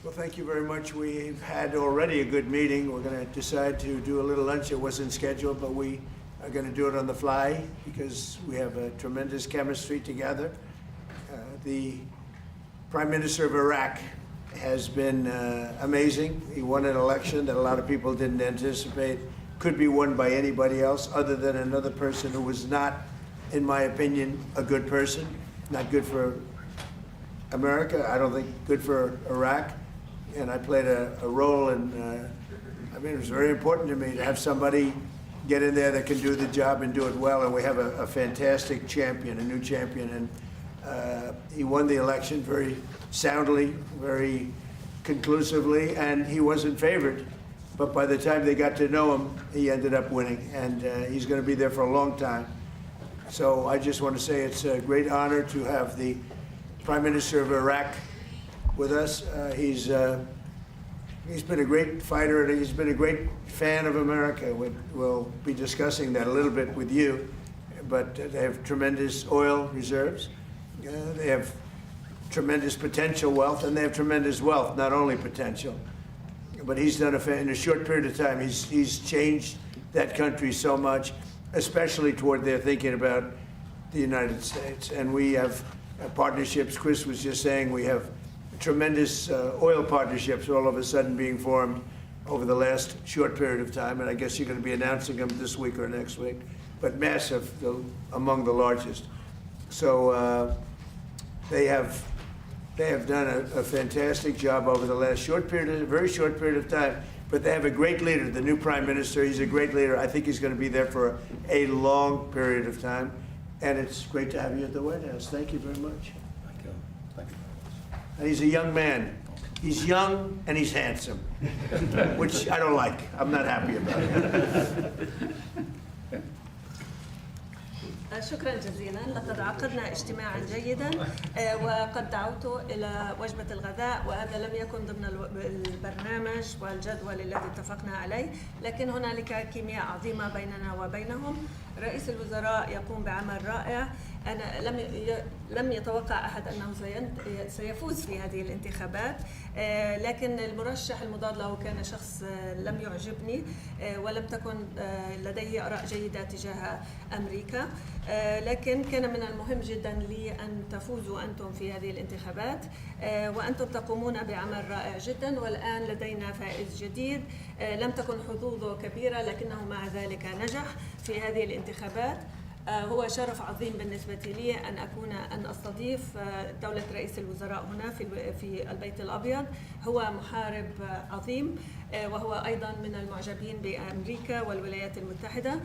Well, thank you very much. We've had already a good meeting. We're going to decide to do a little lunch. It wasn't scheduled, but we are going to do it on the fly because we have a tremendous chemistry together. The Prime Minister of Iraq has been amazing. He won an election that a lot of people didn't anticipate could be won by anybody else other than another person who was not, in my opinion, a good person. Not good for America. I don't think good for Iraq. And I played a role in, it was very important to me to have somebody get in there that can do the job and do it well. And we have a fantastic champion, a new champion. And he won the election very soundly, very conclusively, and he wasn't favored. But by the time they got to know him, he ended up winning. And he's going to be there for a long time. So I just want to say it's a great honor to have the Prime Minister of Iraq with us. He's been a great fighter and he's been a great fan of America. We'll be discussing that a little bit with you, but they have tremendous oil reserves. They have tremendous potential wealth, and they have tremendous wealth, not only potential. But he's done in a short period of time, he's changed that country so much, especially toward their thinking about the United States. And we have partnerships. Chris was just saying we have tremendous oil partnerships all of a sudden being formed over the last short period of time, and I guess you're going to be announcing them this week or next week, but massive, among the largest. So they have done a fantastic job over the last very short period of time, but they have a great leader, the new Prime Minister. He's a great leader. I think he's going to be there for a long period of time, and it's great to have you at the White House. Thank you very much. Thank you. Thank you. And he's a young man. He's young and he's handsome, which I don't like. I'm not happy about it. شكرا جزيلا. لقد عقدنا اجتماعا جيدا وقد دعوته إلى وجبة الغداء، وهذا لم يكن ضمن البرنامج والجدول الذي اتفقنا عليه، لكن هنالك كيمياء عظيمة بيننا وبينهم. رئيس الوزراء يقوم بعمل رائع. أنا لم يتوقع أحد أنه سيفوز في هذه الانتخابات، لكن المرشح المضاد له كان شخص لم يعجبني ولم تكن لديه آراء جيدة تجاه أمريكا، لكن كان من المهم جدا لي أن تفوزوا أنتم في هذه الانتخابات، وأنتم تقومون بعمل رائع جدا. والآن لدينا فائز جديد لم تكن حظوظه كبيرة لكنه مع ذلك نجح في هذه الانتخابات. هو شرف عظيم بالنسبة لي أن أستضيف دولة رئيس الوزراء هنا في البيت الأبيض. هو محارب عظيم، وهو أيضا من المعجبين بأمريكا والولايات المتحدة.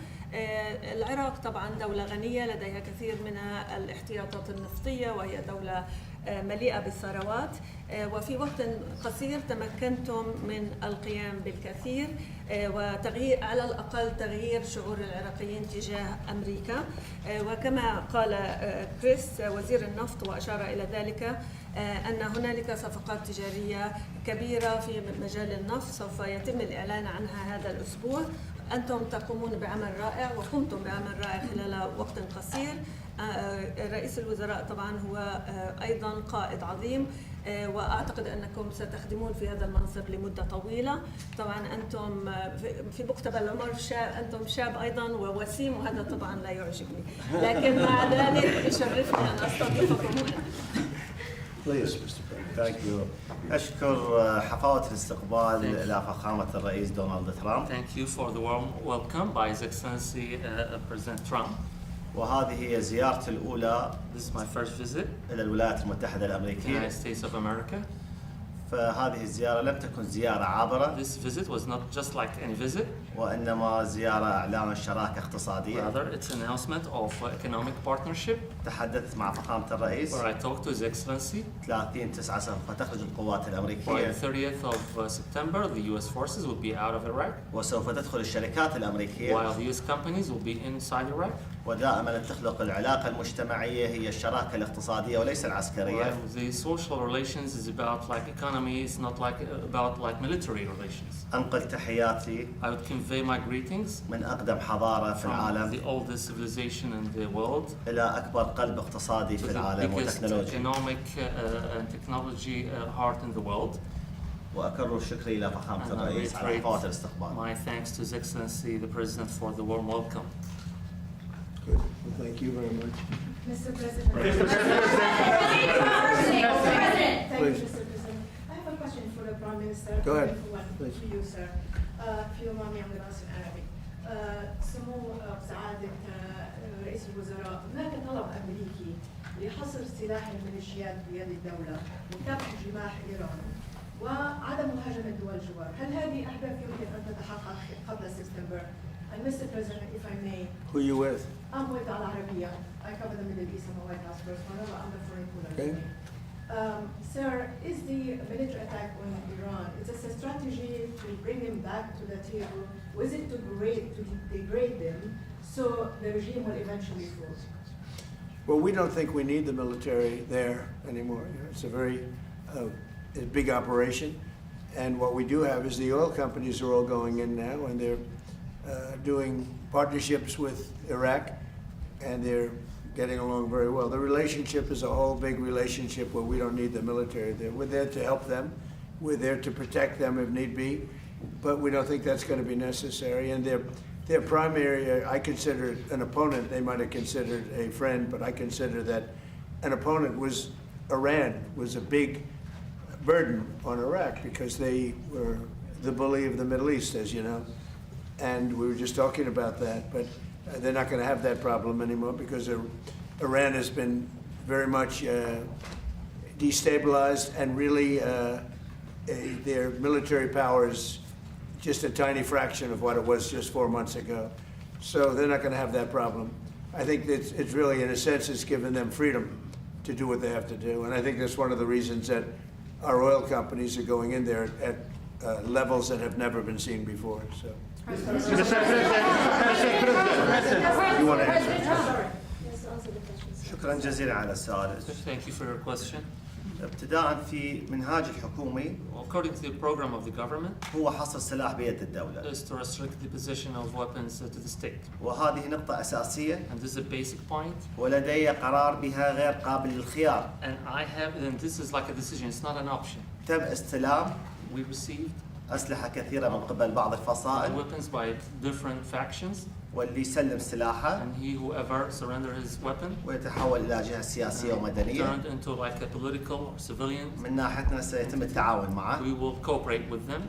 العراق طبعا دولة غنية لديها كثير من الاحتياطات النفطية، وهي دولة مليئة بالثروات، وفي وقت قصير تمكنتم من القيام بالكثير وتغيير، على الأقل تغيير شعور العراقيين تجاه أمريكا. وكما قال كريس وزير النفط وأشار إلى ذلك أن هنالك صفقات تجارية كبيرة في مجال النفط سوف يتم الإعلان عنها هذا الأسبوع. أنتم تقومون بعمل رائع وقمتم بعمل رائع خلال وقت قصير. رئيس الوزراء طبعا هو أيضا قائد عظيم، وأعتقد أنكم ستخدمون في هذا المنصب لمدة طويلة. طبعا أنتم في مقتبل العمر أنتم شاب أيضا ووسيم، وهذا طبعا لا يعجبني، لكن مع ذلك يشرفني أن أستضيفكم هنا. Please, Mr. President. Thank you. أشكر حفاوة الاستقبال إلى فخامة الرئيس دونالد ترامب. Thank you for the warm welcome by His Excellency President Trump. وهذه هي زيارتي الأولى This is my first visit إلى الولايات المتحدة to the الأمريكية. United States of America. فهذه الزيارة لم تكن زيارة عابرة، This visit was not just like any visit, وإنما زيارة إعلان شراكة اقتصادية. rather it's an announcement of economic partnership تحدثت مع فخامة الرئيس. where I talked to His Excellency. 30/9 سوف تخرج القوات By الأمريكية the 30th of September, the U.S. forces will be out of Iraq, وسوف تدخل الشركات الأمريكية. while the U.S. companies will be inside Iraq. ودائما تخلق العلاقة المجتمعية هي الشراكة الاقتصادية وليس العسكرية. While the social relations is about like economy, it's not like about like military relations. أنقل تحياتي I would convey my greetings من أقدم حضارة في from العالم the oldest civilization in the world إلى أكبر قلب اقتصادي to في the العالم biggest وتكنولوجي. economic and technology heart in the world. وأكرر شكري إلى فخامة And I الرئيس على reiterate حفاوة الاستقبال. my thanks to His Excellency the President for the warm welcome. Good. Well, thank you very much. Mr. President. Thank you, Please. Mr. President. I have a question for the Prime Minister. Go ahead, For please. you, sir. في يوم I'm going to ask in Arabic. سمو سعادة رئيس الوزراء، هناك طلب أمريكي لحصر سلاح الميليشيات بيد الدولة وكبح جماح إيران وعدم مهاجمة دول الجوار. هل هذه أهداف يمكن أن تتحقق قبل سبتمبر؟ And Mr. President, if I may, Who you with? I'm with Al Arabiya. I cover the Middle East. I'm a White House correspondent. I'm the foreign Okay. Sir, is the military attack on Iran, is this a strategy to bring them back to the table? Or is it to degrade them so the regime will eventually fall? Well, we don't think we need the military there anymore. You know, it's a very a big operation. And what we do have is the oil companies are all going in now, and they're doing partnerships with Iraq, and they're getting along very well. The relationship is a whole big relationship where we don't need the military there. We're there to help them. We're there to protect them if need be, but we don't think that's going to be necessary. And their primary, I consider an opponent. They might have considered a friend, but I consider that an opponent was Iran, was a big burden on Iraq because they were the bully of the Middle East, as you know. And we were just talking about that, but they're not going to have that problem anymore because Iran has been very much destabilized, and really their military power is just a tiny fraction of what it was just 4 months ago. So they're not going to have that problem. I think it's really, in a sense, it's given them freedom to do what they have to do. And I think that's one of the reasons that our oil companies are going in there at levels that have never been seen before. So. You want to answer? Yes, answer the question. شكرا جزيلا على السؤال. Thank you for your question. ابتداء في منهاج الحكومي According to the program of the government, هو حصر السلاح بيد الدولة، is to restrict the possession of weapons to the state. وهذه نقطة أساسية And this is a basic point. ولدي قرار بها غير قابل للخيار. And this is like a decision, it's not an option. تم استلام We received أسلحة كثيرة من قبل بعض الفصائل، weapons by different factions, واللي يسلم سلاحه and whoever surrender his weapon ويتحول إلى جهة سياسية ومدنية. turned into like a political or civilian. من ناحيتنا سيتم التعاون معه. We will cooperate with them.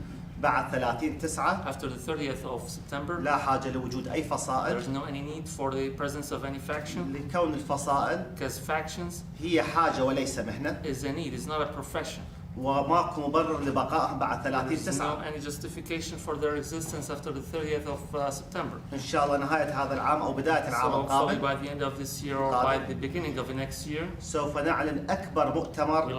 بعد 30/9 After the 30th of September, لا حاجة لوجود أي فصائل، there's no any need for the presence of any faction, لكون الفصائل because factions هي حاجة وليس مهنة، is a need, it's not a profession. وماكو مبرر لبقائهم بعد There's no 30/9. any justification for their existence after the 30th of September. إن شاء الله نهاية هذا العام أو بداية So العام hopefully القادم by the end of this year or by the beginning of the next year, سوف نعلن أكبر we'll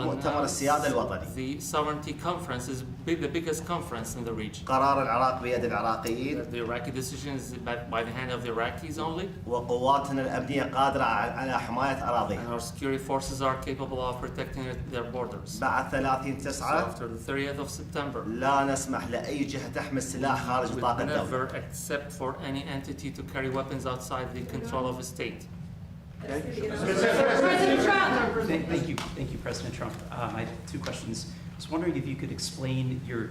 مؤتمر السيادة الوطني. the sovereignty conference is the biggest conference in the region. قرار العراق بيد العراقيين، The Iraqi decision is by the hand of the Iraqis only, وقواتنا الأمنية قادرة على حماية and أراضيها. our security forces are capable of protecting their borders. بعد So 30/9 after the 30th of September, لا نسمح لأي جهة تحمل سلاح خارج we نطاق would الدولة. never accept for any entity to carry weapons outside the control of a state. Thank you, President Trump. I have two questions. I was wondering if you could explain your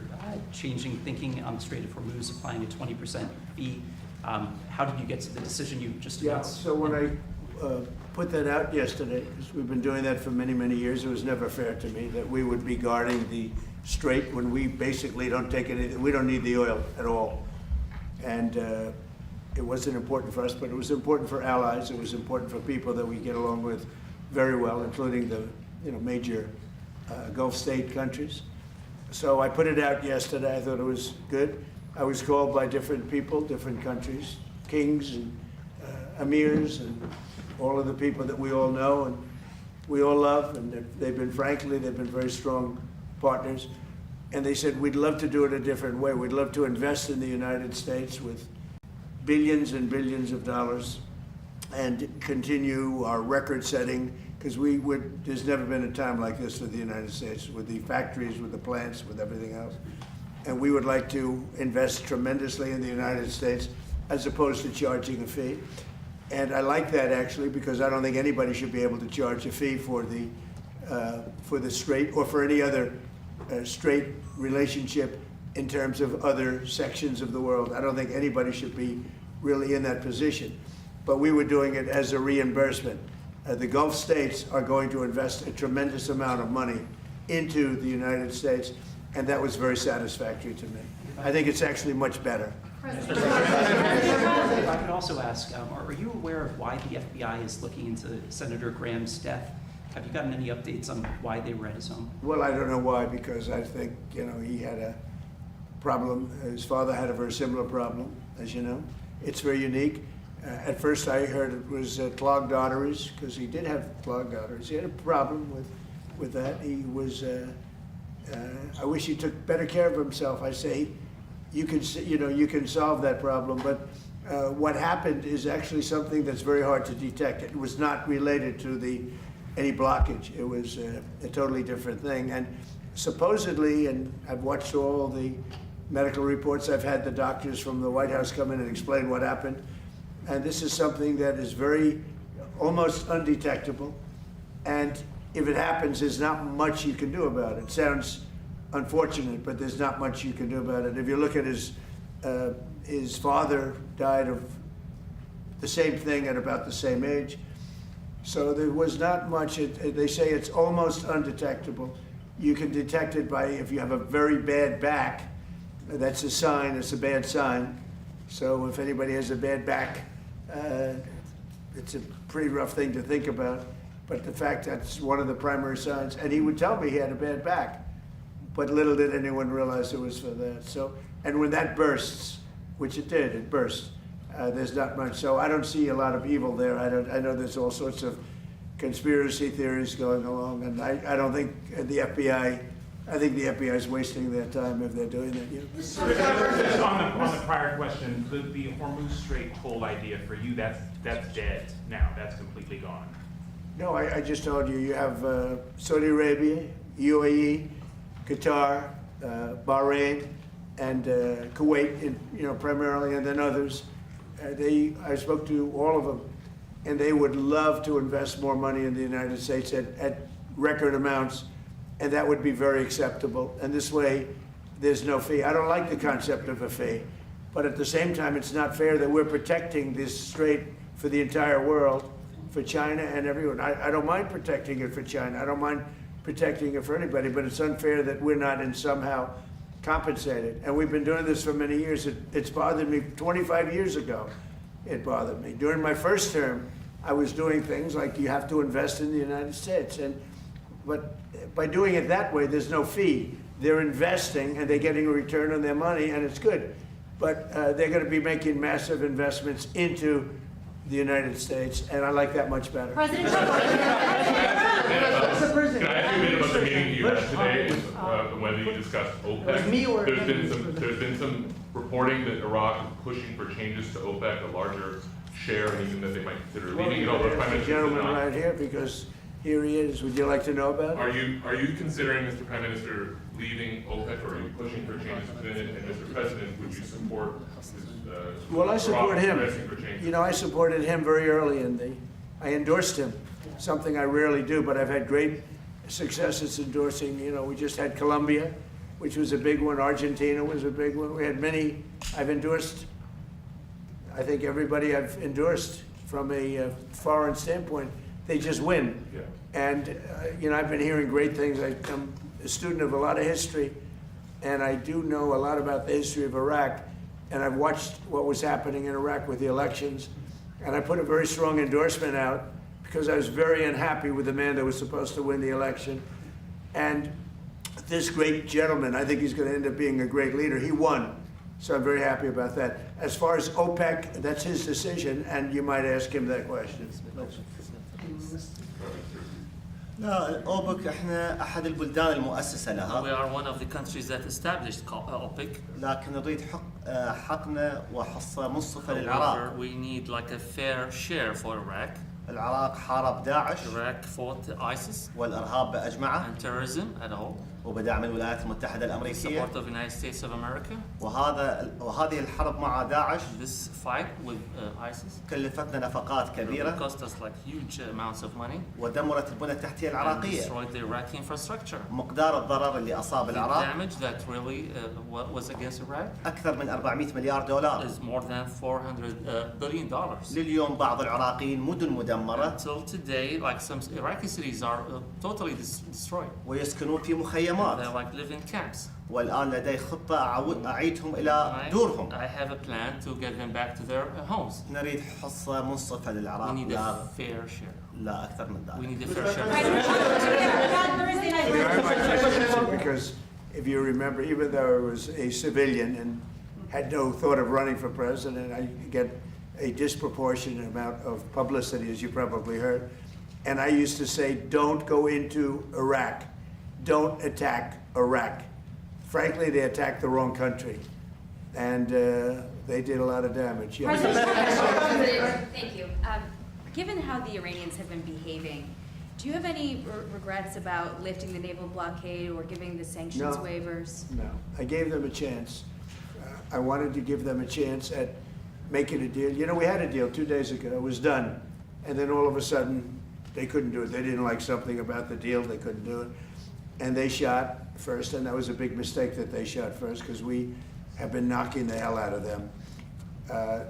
changing thinking on the Strait of Hormuz, applying a 20% fee. How did you get to the decision you just Yeah, announced? so when I put that out yesterday, because we've been doing that for many, many years, it was never fair to me that we would be guarding the strait when we basically don't take anything, we don't need the oil at all. And it wasn't important for us, but it was important for allies, it was important for people that we get along with very well, including the major Gulf state countries. So I put it out yesterday, I thought it was good. I was called by different people, different countries, kings and emirs and all of the people that we all know and we all love, and they've been very strong partners. And they said, we'd love to do it a different way. We'd love to invest in the United States with billions and billions of dollars and continue our record setting, because there's never been a time like this for the United States, with the factories, with the plants, with everything else. And we would like to invest tremendously in the United States as opposed to charging a fee. And I like that actually, because I don't think anybody should be able to charge a fee for the strait or for any other straight relationship in terms of other sections of the world. I don't think anybody should be really in that position. But we were doing it as a reimbursement. The Gulf states are going to invest a tremendous amount of money into the United States, and that was very satisfactory to me. I think it's actually much better. If I could also ask, are you aware of why the FBI is looking into Senator Graham's death? Have you gotten any updates on why they were at his home? Well, I don't know why, because I think, he had a problem. His father had a very similar problem, as you know. It's very unique. At first I heard it was clogged arteries, because he did have clogged arteries. He had a problem with that. He was, I wish he took better care of himself. I say, you can solve that problem, but what happened is actually something that's very hard to detect. It was not related to any blockage. It was a totally different thing. And supposedly, and I've watched all the medical reports, I've had the doctors from the White House come in and explain what happened. And this is something that is almost undetectable. And if it happens, there's not much you can do about it. It sounds unfortunate, but there's not much you can do about it. If you look at his father died of the same thing at about the same age. So there was not much. They say it's almost undetectable. You can detect it by if you have a very bad back. That's a sign. It's a bad sign. So if anybody has a bad back, it's a pretty rough thing to think about. But the fact that's one of the primary signs. And he would tell me he had a bad back. But little did anyone realize it was for that. So, and when that bursts, which it did, it burst, there's not much. So I don't see a lot of evil there. I know there's all sorts of conspiracy theories going along, and I don't think the FBI, I think the FBI is wasting their time if they're doing that. Just on the prior question, the Hormuz Strait toll idea for you, that's dead now. That's completely gone. No, I just told you, you have Saudi Arabia, UAE, Qatar, Bahrain, and Kuwait, primarily, and then others. I spoke to all of them, and they would love to invest more money in the United States at record amounts, and that would be very acceptable. And this way, there's no fee. I don't like the concept of a fee, but at the same time, it's not fair that we're protecting this strait for the entire world, for China and everyone. I don't mind protecting it for China. I don't mind protecting it for anybody, but it's unfair that we're not in somehow compensated. And we've been doing this for many years. It's bothered me 25 years ago. It bothered me. During my first term, I was doing things like you have to invest in the United States. But by doing it that way, there's no fee. They're investing and they're getting a return on their money, and it's good. But they're going to be making massive investments into the United States, and I like that much better. President Trump. Can I ask you a bit about the meeting you had today, when you discussed OPEC? There's been some reporting that Iraq is pushing for changes to OPEC, a larger share, and even that they might consider leaving it. Although Prime Minister gentleman right here, because here he is. Would you like to know about it? Are you considering, Mr. Prime Minister, leaving OPEC, or are you pushing for changes within it? And Mr. President, would you support Well, I support him. for changes? I supported him very early I endorsed him, something I rarely do, but I've had great successes endorsing. We just had Colombia, which was a big one. Argentina was a big one. We had many. I've endorsed, I think everybody I've endorsed from a foreign standpoint, they just win. Yeah. And, I've been hearing great things. I'm a student of a lot of history, and I do know a lot about the history of Iraq. And I've watched what was happening in Iraq with the elections. And I put a very strong endorsement out because I was very unhappy with the man that was supposed to win the election. And this great gentleman, I think he's going to end up being a great leader. He won. So I'm very happy about that. As far as OPEC, that's his decision, and you might ask him that question. لا أوبك إحنا أحد البلدان المؤسسة We لها. are one of the countries that established OPEC. لكن نريد حقنا وحصة منصفة However, للعراق. we need like a fair share for Iraq. العراق حارب داعش Iraq fought ISIS والإرهاب بأجمعه. and terrorism at all. وبدعم الولايات المتحدة الأمريكية. support of the United States of America. وهذه الحرب مع داعش This fight with ISIS كلفتنا نفقات كبيرة cost us like huge amounts of money ودمرت البنى التحتية and العراقية. destroyed the Iraqi infrastructure. مقدار الضرر اللي أصاب The العراق damage that really was against Iraq أكثر من 400 مليار دولار. is more than $400 billion. لليوم بعض العراقيين مدن مدمرة Until today, like some Iraqi cities are totally destroyed. ويسكنون في They مخيمات. like live in camps. والآن لدي خطة أعيدهم إلى دورهم. I have a plan to get them back to their homes. نريد حصة منصفة We للعراق need لا, a fair share. لا أكثر من We ذلك. need a fair share. Because if you remember, even though I was a civilian and had no thought of running for president, I get a disproportionate amount of publicity, as you probably heard. And I used to say, don't go into Iraq. Don't attack Iraq. Frankly, they attacked the wrong country. And they did a lot of damage. Yes. Thank you. Given how the Iranians have been behaving, do you have any regrets about lifting the naval blockade or giving the sanctions No. waivers? No, I gave them a chance. I wanted to give them a chance at making a deal. You know, we had a deal 2 days ago. It was done. And then all of a sudden, they couldn't do it. They didn't like something about the deal. They couldn't do it. And they shot first, and that was a big mistake that they shot first because we have been knocking the hell out of them.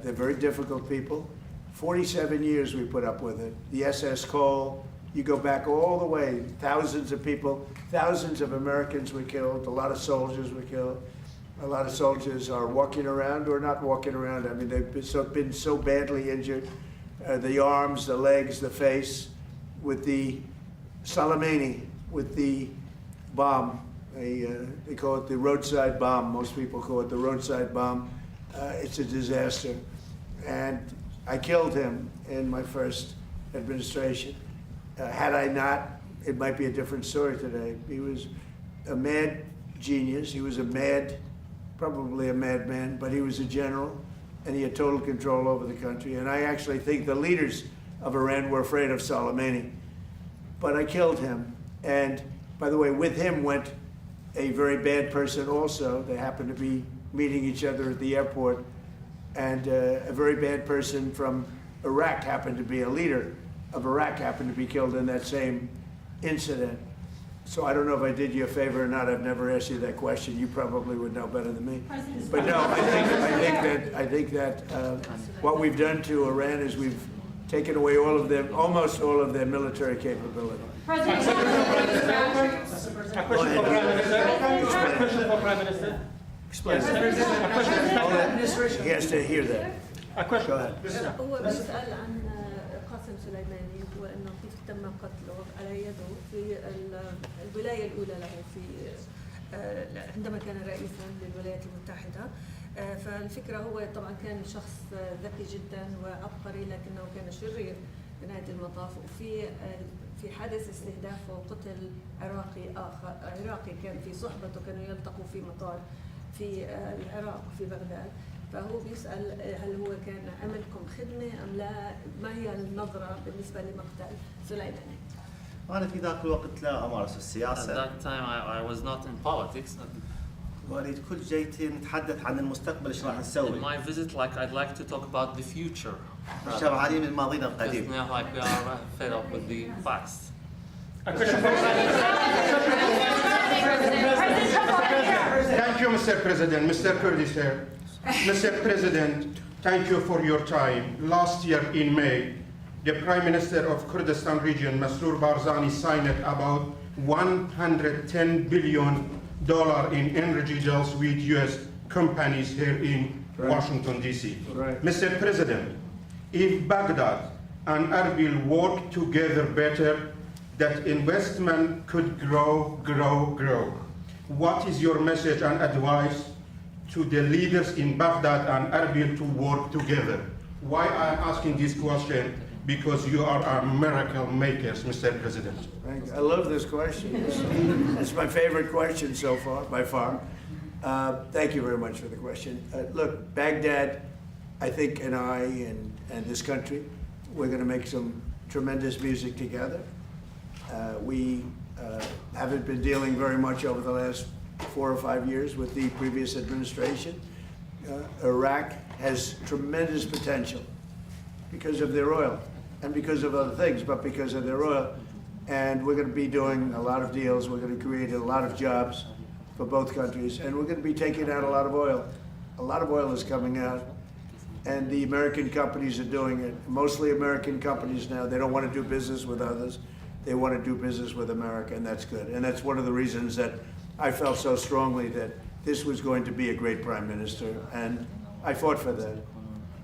They're very difficult people. 47 years we put up with it. The SS Cole, you go back all the way, thousands of people, thousands of Americans were killed, a lot of soldiers were killed. A lot of soldiers are walking around or not walking around. I mean, they've been so badly injured. The arms, the legs, the face, with the Soleimani, with the bomb. They call it the roadside bomb. Most people call it the roadside bomb. It's a disaster. And I killed him in my first administration. Had I not, it might be a different story today. He was a mad genius. He was probably a madman, but he was a general, and he had total control over the country. And I actually think the leaders of Iran were afraid of Soleimani. But I killed him. And by the way, with him went a very bad person also. They happened to be meeting each other at the airport. And a very bad person from Iraq happened to be a leader of Iraq, happened to be killed in that same incident. So I don't know if I did you a favor or not. I've never asked you that question. You probably would know better than me. But no, I think that what we've done to Iran is we've taken away almost all of their military capability. President, Go ahead. question for Prime Minister. Explain. He has to hear that. A question. Go ahead. هو بيسأل عن قاسم سليماني وانه كيف تم قتله على يده في الولايه الاولى له في عندما كان رئيسا للولايات المتحده. فالفكره هو طبعا كان شخص ذكي جدا وعبقري لكنه كان شرير بنهايه المطاف. وفي حادث استهداف وقتل عراقي كان في صحبته، كانوا يلتقوا في مطار في العراق في بغداد. فهو بيسأل هل هو كان عملكم خدمة أم لا؟ ما هي النظرة بالنسبة لمقتل سليماني؟ أنا في ذاك الوقت لا أمارس At السياسة. that time, I was not in politics. وأريد كل جيتي نتحدث عن المستقبل إيش راح In نسوي. my visit, I'd like to talk about the future. شبعانين من ماضينا Because القديم. now, we are fed up with the past. A question for Thank you, Mr. President. Mr. Kurdish here. Mr. President, thank you for your time. Last year in May, the Prime Minister of Kurdistan region, Masroor Barzani, signed about $110 billion in energy deals with U.S. companies here in Washington, D.C. Right. Mr. President, if Baghdad and Erbil work together better, that investment could grow. What is your message and advice to the leaders in Baghdad and Erbil to work together? Why I'm asking this question? Because you are our miracle makers, Mr. President. I love this question. It's my favorite question so far, by far. Thank you very much for the question. Look, Baghdad, I think, and I and this country, we're going to make some tremendous music together. We haven't been dealing very much over the last 4 or 5 years with the previous administration. Iraq has tremendous potential because of their oil and because of other things, but because of their oil. And we're going to be doing a lot of deals. We're going to create a lot of jobs for both countries, and we're going to be taking out a lot of oil. A lot of oil is coming out, and the American companies are doing it. Mostly American companies now. They don't want to do business with others. They want to do business with America, and that's good. And that's one of the reasons that I felt so strongly that this was going to be a great prime minister, and I fought for that.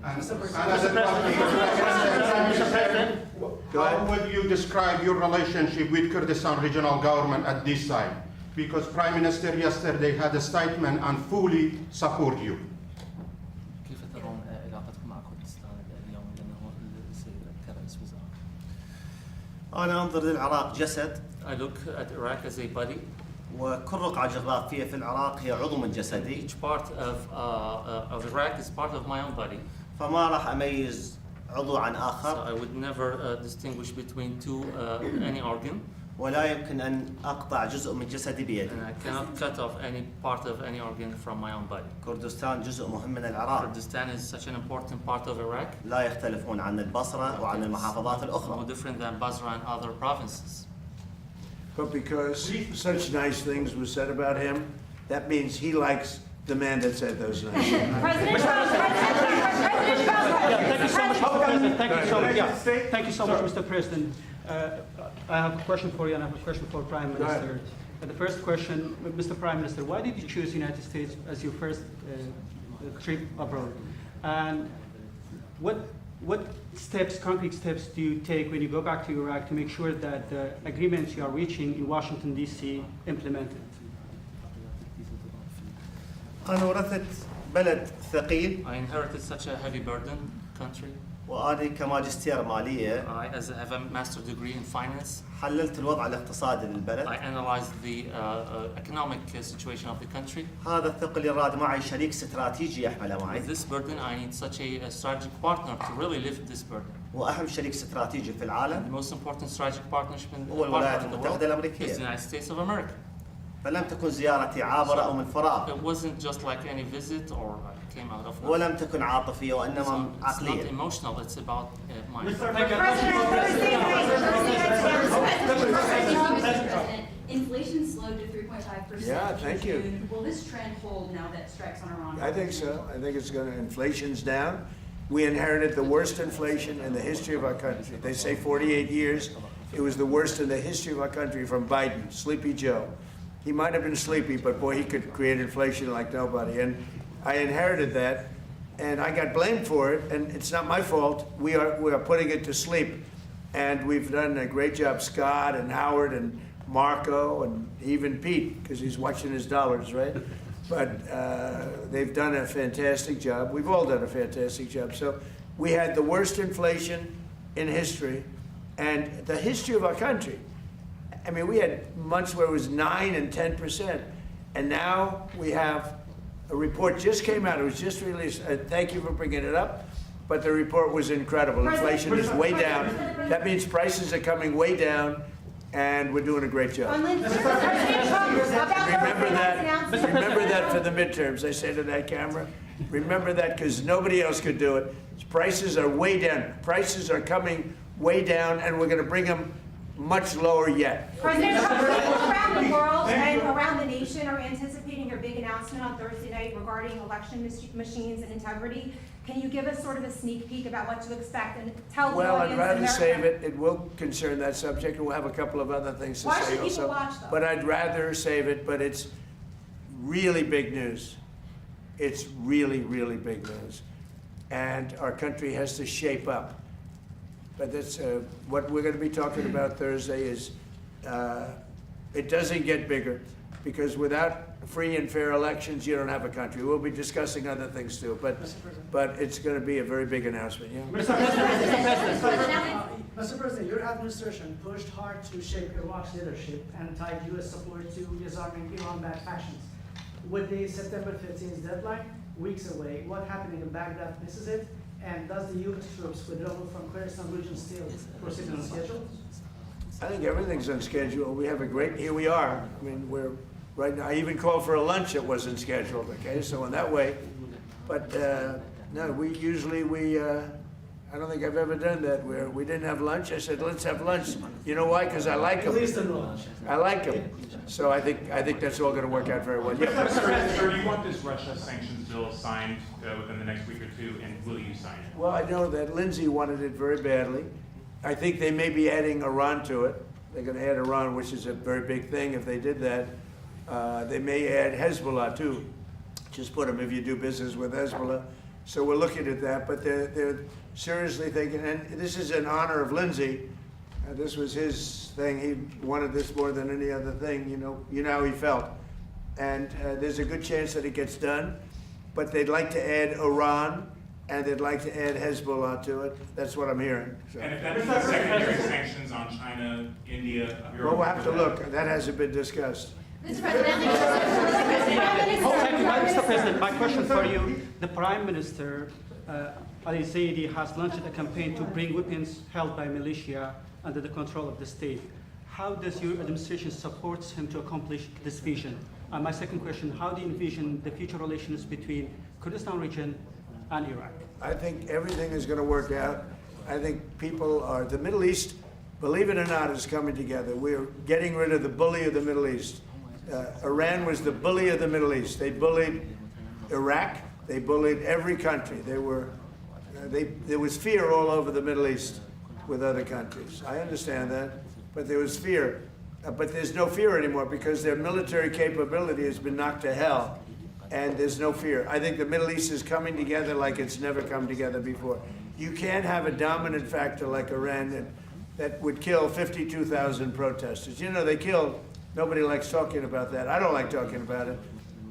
Mr. President, how would you describe your relationship with Kurdistan regional government at this time? Because Prime Minister yesterday had a statement and fully support you. كيف ترون علاقتكم مع كردستان اليوم لأنه السيد كرئيس وزراء؟ أنا أنظر للعراق جسد I look at Iraq as a body. وكل رقعة جغرافية في العراق هي عضو من جسدي. Each part of Iraq is part of my own body. فما راح أميز عضو عن So آخر. I would never distinguish between any organ. ولا يمكن أن أقطع جزء من جسدي بيدي. And I cannot cut off any part of any organ from my own body. كردستان جزء مهم من العراق. Kurdistan is such an important part of Iraq. لا يختلفون عن البصرة وعن المحافظات No الأخرى. different than Basra and other provinces. But because such nice things were said about him, that means he likes the man that said those nice things. Thank you so much, Mr. President. Thank you so much. Yeah. Thank you so much, Mr. President. I have a question for you, and I have a question for Prime Minister. The first question, Mr. Prime Minister, why did you choose the United States as your first trip abroad? And what steps, concrete steps, do you take when you go back to Iraq to make sure that the agreements you are reaching in Washington, D.C. implemented? أنا ورثت بلد ثقيل. I inherited such a heavy burden country. وأنا كماجستير مالية I have a master degree in finance. حللت الوضع الاقتصادي I للبلد. analyzed the economic situation of the country. هذا الثقل يراد معي شريك استراتيجي يحمله معي. With this burden, I need such a strategic partner to really lift this burden. وأهم شريك استراتيجي في The العالم most important strategic partnership in هو الولايات partner in the المتحدة world is the الأمريكية. United States of America. فلم تكن زيارتي عابرة أو من فراغ. It wasn't just like any visit or I came out of nowhere. ولم تكن عاطفية وإنما So it's not عقلية. emotional, it's about mind. Inflation slowed to 3.5%. Yeah, thank you. in June. Will this trend hold now that strikes on Iran? I think so. I think it's going to, inflation's down. We inherited the worst inflation in the history of our country. They say 48 years. It was the worst in the history of our country from Biden, Sleepy Joe. He might have been sleepy, but boy, he could create inflation like nobody. And I inherited that, and I got blamed for it, and it's not my fault. We are putting it to sleep. And we've done a great job, Scott and Howard and Marco and even Pete, because he's watching his dollars, right? But they've done a fantastic job. We've all done a fantastic job. So we had the worst inflation in history and the history of our country. I mean, we had months where it was 9 and 10%. And now we have a report just came out. It was just released. Thank you for bringing it up. But the report was incredible. Inflation is way down. That means prices are coming way down. And we're doing a great job. Remember that for the midterms. I say to that camera, remember that because nobody else could do it. Prices are way down. Prices are coming way down, and we're going to bring them much lower yet. President Trump, people around the world and around the nation are anticipating your big announcement on Thursday night regarding election machines and integrity. Can you give us sort of a sneak peek about what to expect and tell the Well, audience I'd rather in America? save it. It will concern that subject, and we'll have a couple of other things to Why say should people also. watch, though? But I'd rather save it, but it's really big news. It's really, really big news. And our country has to shape up. But that's what we're going to be talking about Thursday is it doesn't get bigger because without free and fair elections, you don't have a country. We'll be discussing other things too, but it's going to be a very big announcement. Yeah. Mr. President. Mr. President, your administration pushed hard to shape Iraq's leadership and tied U.S. support to disarming Iran-backed factions. With the September 15th deadline, weeks away, what happening in Baghdad misses it? And does the U.S. troops withdrawal from Kurdistan region still proceed on schedule? I think everything's on schedule. We have a great, here we are. I mean, we're, right now, I even called for a lunch that wasn't scheduled, okay? So in that way, but no, I don't think I've ever done that where we didn't have lunch. I said, let's have lunch. You know why? Because I like them. At least a lunch. I like them. So I think that's all going to work out very well. Yeah. Sir, do you want this Russia sanctions bill signed within the next week or two, and will you sign it? Well, I know that Lindsay wanted it very badly. I think they may be adding Iran to it. They're going to add Iran, which is a very big thing. If they did that, they may add Hezbollah too. Just put them if you do business with Hezbollah. So we're looking at that, but they're seriously thinking, and this is in honor of Lindsay. This was his thing. He wanted this more than any other thing. You know how he felt. And there's a good chance that it gets done, but they'd like to add Iran, and they'd like to add Hezbollah to it. That's what I'm hearing. So. And if that means secondary sanctions on China, India, Europe. Well, we'll have to look. That hasn't been discussed. Mr. President, Mr. President, my question for you, the Prime Minister, Ali Zaidi, has launched a campaign to bring weapons held by militia under the control of the state. How does your administration support him to accomplish this vision? And my second question, how do you envision the future relations between Kurdistan region and Iraq? I think everything is going to work out. I think the Middle East, believe it or not, is coming together. We're getting rid of the bully of the Middle East. Iran was the bully of the Middle East. They bullied Iraq. They bullied every country. There was fear all over the Middle East with other countries. I understand that, but there was fear. But there's no fear anymore because their military capability has been knocked to hell, and there's no fear. I think the Middle East is coming together like it's never come together before. You can't have a dominant factor like Iran that would kill 52,000 protesters. You know, they killed. Nobody likes talking about that. I don't like talking about it.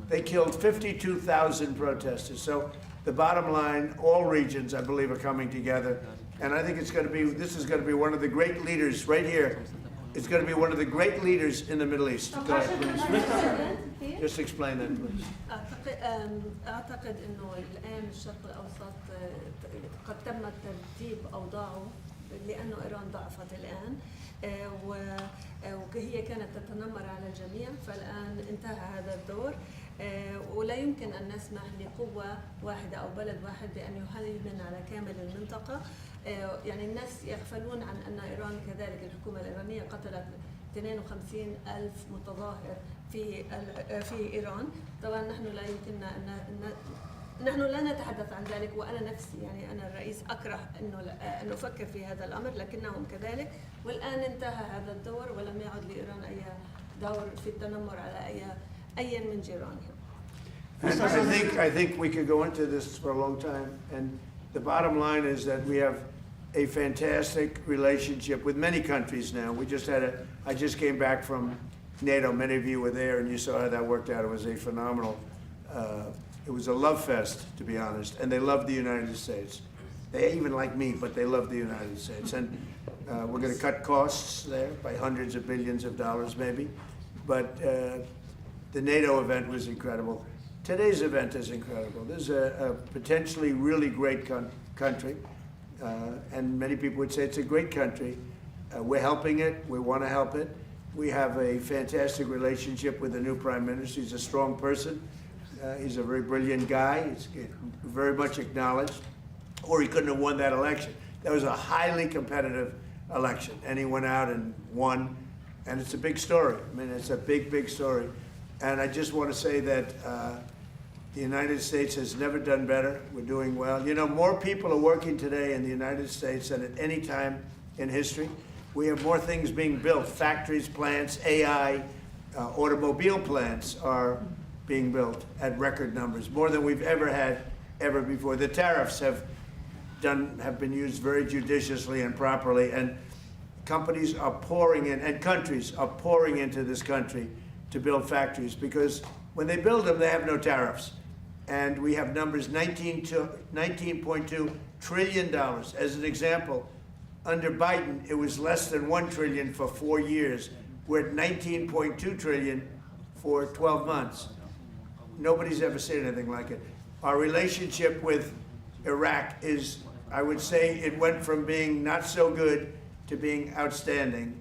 They killed 52,000 protesters. So the bottom line, all regions, I believe, are coming together. And I think this is going to be one of the great leaders right here. It's going to be one of the great leaders in the Middle East. Go ahead, please. Just explain that, please. أعتقد إنه الآن الشرق الأوسط قد تم ترتيب أوضاعه لأنه إيران ضعفت الآن وهي كانت تتنمر على الجميع فالآن انتهى هذا الدور ولا يمكن أن نسمح لقوة واحدة أو بلد واحد بأن يهيمن على كامل المنطقة يعني الناس يغفلون عن أن إيران كذلك الحكومة الإيرانية قتلت 52,000 متظاهر في إيران طبعا نحن لا يمكننا نحن لا نتحدث عن ذلك وأنا نفسي يعني أنا الرئيس أكره أن أفكر في هذا الأمر لكنهم كذلك والآن انتهى هذا الدور ولم يعد لإيران أي دور في التنمر على أي من جيرانهم. I think we could go into this for a long time, and the bottom line is that we have a fantastic relationship with many countries now. I just came back from NATO. Many of you were there, and you saw how that worked out. It was a phenomenal. It was a love fest, to be honest, and they loved the United States. They even like me, but they love the United States. And we're going to cut costs there by hundreds of billions of dollars, maybe. But the NATO event was incredible. Today's event is incredible. This is a potentially really great country, and many people would say it's a great country. We're helping it. We want to help it. We have a fantastic relationship with the new Prime Minister. He's a strong person. He's a very brilliant guy. He's very much acknowledged, or he couldn't have won that election. That was a highly competitive election, and he went out and won, and it's a big story. I mean, it's a big, big story. And I just want to say that the United States has never done better. We're doing well. You know, more people are working today in the United States than at any time in history. We have more things being built, factories, plants, AI, automobile plants are being built at record numbers, more than we've ever had ever before. The tariffs have been used very judiciously and properly, and companies are pouring in, and countries are pouring into this country to build factories, because when they build them, they have no tariffs. And we have numbers, $19.2 trillion. As an example, under Biden, it was less than $1 trillion for 4 years. We're at $19.2 trillion for 12 months. Nobody's ever seen anything like it. Our relationship with Iraq is, I would say, it went from being not so good to being outstanding.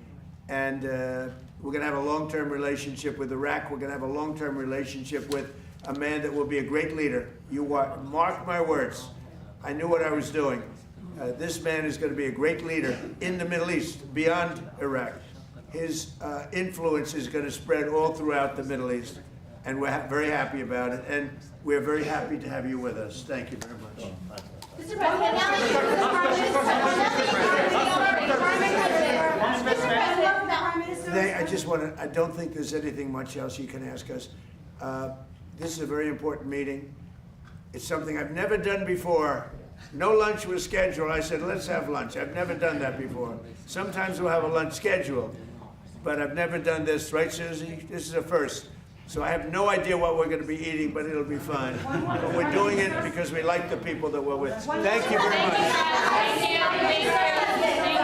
And we're going to have a long-term relationship with Iraq. We're going to have a long-term relationship with a man that will be a great leader. You are, mark my words. I knew what I was doing. This man is going to be a great leader in the Middle East, beyond Iraq. His influence is going to spread all throughout the Middle East, and we're very happy about it, and we're very happy to have you with us. Thank you very much. Mr. President, now that you're the Prime Minister, I just want to, I don't think there's anything much else you can ask us. This is a very important meeting. It's something I've never done before. No lunch was scheduled. I said, let's have lunch. I've never done that before. Sometimes we'll have a lunch scheduled, but I've never done this, right, Susie? This is a first. So I have no idea what we're going to be eating, but it'll be fun. But we're doing it because we like the people that we're with. Thank you very much. Thank you.